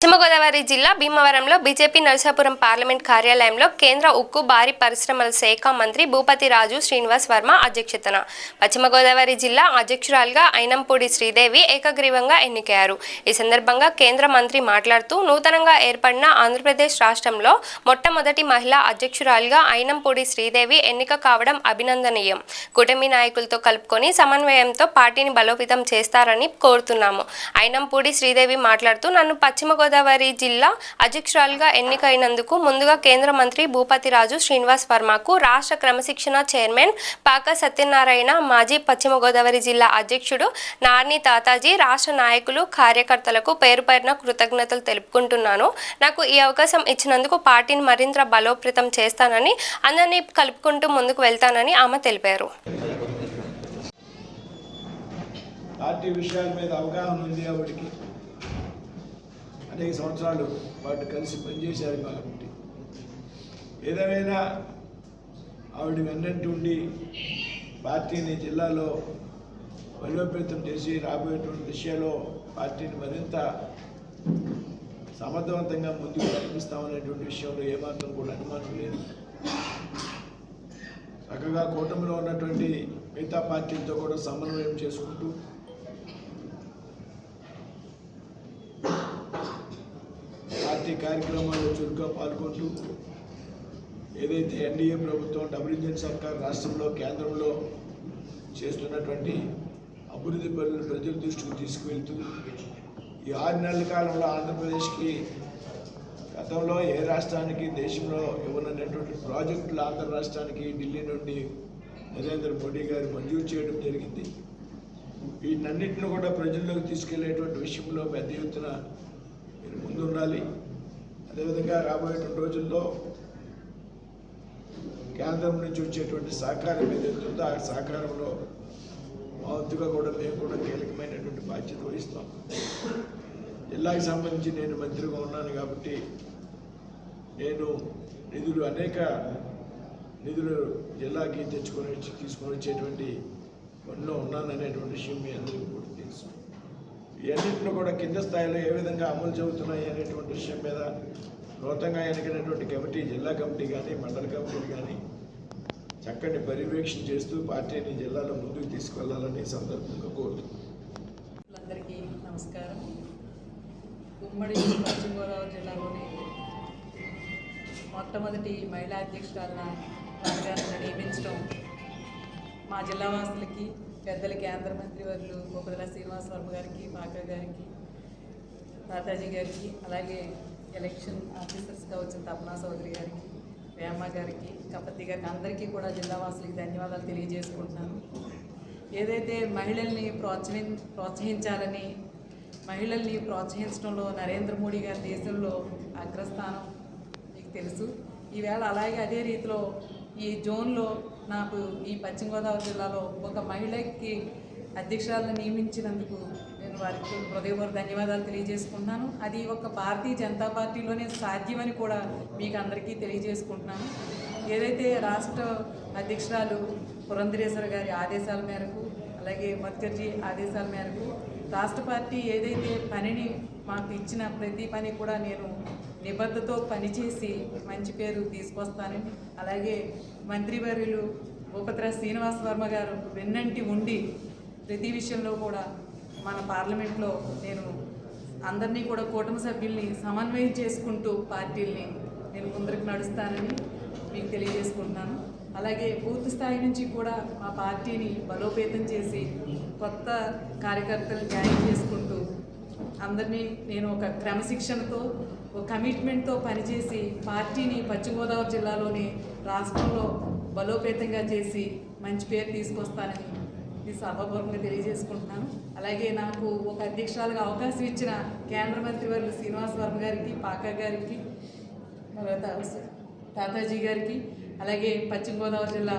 పశ్చిమ గోదావరి జిల్లా భీమవరంలో బీజేపీ నరసాపురం పార్లమెంట్ కార్యాలయంలో కేంద్ర ఉక్కు భారీ పరిశ్రమల శాఖ మంత్రి భూపతి రాజు శ్రీనివాస్ వర్మ అధ్యక్షతన పశ్చిమ గోదావరి జిల్లా అధ్యక్షురాలుగా అయినంపూడి శ్రీదేవి ఏకగ్రీవంగా ఎన్నికయ్యారు. ఈ సందర్భంగా కేంద్ర మంత్రి మాట్లాడుతూ నూతనంగా ఏర్పడిన ఆంధ్రప్రదేశ్ రాష్ట్రంలో మొట్టమొదటి మహిళా అధ్యక్షురాలుగా అయినంపూడి శ్రీదేవి ఎన్నిక కావడం అభినందనీయం. కూటమి నాయకులతో కలుపుకొని సమన్వయంతో పార్టీని బలోపేతం చేస్తారని కోరుతున్నాము. అయినంపూడి శ్రీదేవి మాట్లాడుతూ నన్ను పశ్చిమ గోదావరి జిల్లా అధ్యక్షురాలుగా ఎన్నికైనందుకు ముందుగా కేంద్ర మంత్రి భూపతి రాజు శ్రీనివాస్ వర్మకు, రాష్ట్ర క్రమశిక్షణ చైర్మన్ పాక సత్యనారాయణ, మాజీ పశ్చిమ గోదావరి జిల్లా అధ్యక్షుడు నార్ని తాతాజీ, రాష్ట్ర నాయకులు, కార్యకర్తలకు పేరు పేరున కృతజ్ఞతలు తెలుపుకుంటున్నాను. నాకు ఈ అవకాశం ఇచ్చినందుకు పార్టీని మరింత బలోపేతం చేస్తానని, అందరినీ కలుపుకుంటూ ముందుకు వెళ్తానని ఆమె తెలిపారు. పార్టీ విషయాల మీద అవగాహన ఉంది ఆవిడికి. అనేక సంవత్సరాలు పాటు కలిసి పనిచేశారు కాబట్టి ఏదేమైనా ఆవిడ వెన్నంటి ఉండి పార్టీని జిల్లాలో బలోపేతం చేసి రాబోయేటువంటి దిశలో పార్టీని మరింత సమర్థవంతంగా ముందుకు నడిపిస్తామనేటువంటి విషయంలో ఏమాత్రం కూడా అనుమానం లేదు. చక్కగా కూటమిలో ఉన్నటువంటి మిగతా పార్టీలతో కూడా సమన్వయం చేసుకుంటూ పార్టీ కార్యక్రమాల్లో చురుగ్గా పాల్గొంటూ ఏదైతే ఎన్డీఏ ప్రభుత్వం, డబుల్ ఇంజిన్ సర్కార్ రాష్ట్రంలో, కేంద్రంలో చేస్తున్నటువంటి అభివృద్ధి పనులను ప్రజల దృష్టికి తీసుకువెళ్తూ ఈ 6 నెలల కాలంలో ఆంధ్రప్రదేశ్కి గతంలో ఏ రాష్ట్రానికి దేశంలో ఇవ్వనటువంటి ప్రాజెక్టులు ఆంధ్ర రాష్ట్రానికి ఢిల్లీ నుండి నరేంద్ర మోడీ గారు మంజూరు చేయడం జరిగింది. వీటన్నిటిని కూడా ప్రజల్లోకి తీసుకెళ్లేటువంటి విషయంలో పెద్ద ఎత్తున మీరు ముందుండాలి. అదేవిధంగా రాబోయేటువంటి రోజుల్లో కేంద్రం నుంచి వచ్చేటువంటి సహకారం ఏదైతుందో ఆ సహకారంలో మా వంతుగా కూడా మేము కూడా కీలకమైనటువంటి బాధ్యత వహిస్తాం. జిల్లాకి సంబంధించి నేను మంత్రిగా ఉన్నాను కాబట్టి నేను అనేక నిధులు జిల్లాకి తీసుకొని వచ్చేటువంటి పనిలో ఉన్నాననేటువంటి విషయం మీ అందరికీ కూడా తెలుసు. ఇవన్నింటిలో కూడా కింద స్థాయిలో ఏ విధంగా అమలు జరుగుతున్నాయి అనేటువంటి విషయం మీద నూతనంగా ఎన్నికైనటువంటి కమిటీ, జిల్లా కమిటీ కానీ మండల కమిటీలు కానీ చక్కని పర్యవేక్షణ చేస్తూ పార్టీని జిల్లాలో ముందుకు తీసుకెళ్లాలని సందర్భంగా కోరుతున్నాను. అందరికీ నమస్కారం. ఉమ్మడి పశ్చిమ గోదావరి జిల్లాలోని మొట్టమొదటి మహిళా అధ్యక్షురాలను రాజగారిని నియమించడం మా జిల్లా వాసులకి, పెద్దల కేంద్ర మంత్రి వర్యులు భూపతి శ్రీనివాస్ వర్మ గారికి, పాక గారికి, తాతాజీ గారికి, అలాగే ఎలక్షన్ ఆఫీసర్స్గా వచ్చిన తపనా చౌదరి గారికి, వేమ గారికి, కపతి గారికి, అందరికీ కూడా జిల్లా వాసులకి ధన్యవాదాలు తెలియజేసుకుంటున్నాను. ఏదైతే మహిళల్ని ప్రోత్సహించాలని, మహిళల్ని ప్రోత్సహించడంలో నరేంద్ర మోడీ గారి దేశంలో అగ్రస్థానం మీకు తెలుసు. ఈవేళ అలాగే అదే రీతిలో ఈ జోన్లో నాకు ఈ పశ్చిమ గోదావరి జిల్లాలో ఒక మహిళకి అధ్యక్షురాలను నియమించినందుకు నేను వారికి హృదయపూర్వక ధన్యవాదాలు తెలియజేసుకుంటున్నాను. అది ఒక భారతీయ జనతా పార్టీలోనే సాధ్యమని కూడా మీకు అందరికీ తెలియజేసుకుంటున్నాను. ఏదైతే రాష్ట్ర అధ్యక్షురాలు పురంధరేశ్వరి గారి ఆదేశాల మేరకు, అలాగే మత్కర్జీ ఆదేశాల మేరకు రాష్ట్ర పార్టీ ఏదైతే పనిని మాకు ఇచ్చిన ప్రతి పని కూడా నేను నిబద్ధతో పనిచేసి మంచి పేరు తీసుకొస్తానని, అలాగే మంత్రివర్యులు భూపతి శ్రీనివాస్ వర్మ గారు వెన్నంటి ఉండి ప్రతి విషయంలో కూడా మన పార్లమెంట్లో నేను అందరినీ కూడా కూటమి సభ్యుల్ని సమన్వయం చేసుకుంటూ పార్టీల్ని నేను ముందుకు నడుస్తానని మీకు తెలియజేసుకుంటున్నాను. అలాగే పూర్తి స్థాయి నుంచి కూడా మా పార్టీని బలోపేతం చేసి కొత్త కార్యకర్తలు జాయిన్ చేసుకుంటూ అందరినీ నేను ఒక క్రమశిక్షణతో, ఒక కమిట్మెంట్తో పనిచేసి పార్టీని పశ్చిమ గోదావరి జిల్లాలోని రాష్ట్రంలో బలోపేతంగా చేసి మంచి పేరు తీసుకొస్తానని ఈ సభాపూర్వకంగా తెలియజేసుకుంటున్నాను. అలాగే నాకు ఒక అధ్యక్షురాలుగా అవకాశం ఇచ్చిన కేంద్ర మంత్రి వర్యులు శ్రీనివాస్ వర్మ గారికి, పాక గారికి, తాతాజీ గారికి, అలాగే పశ్చిమ గోదావరి జిల్లా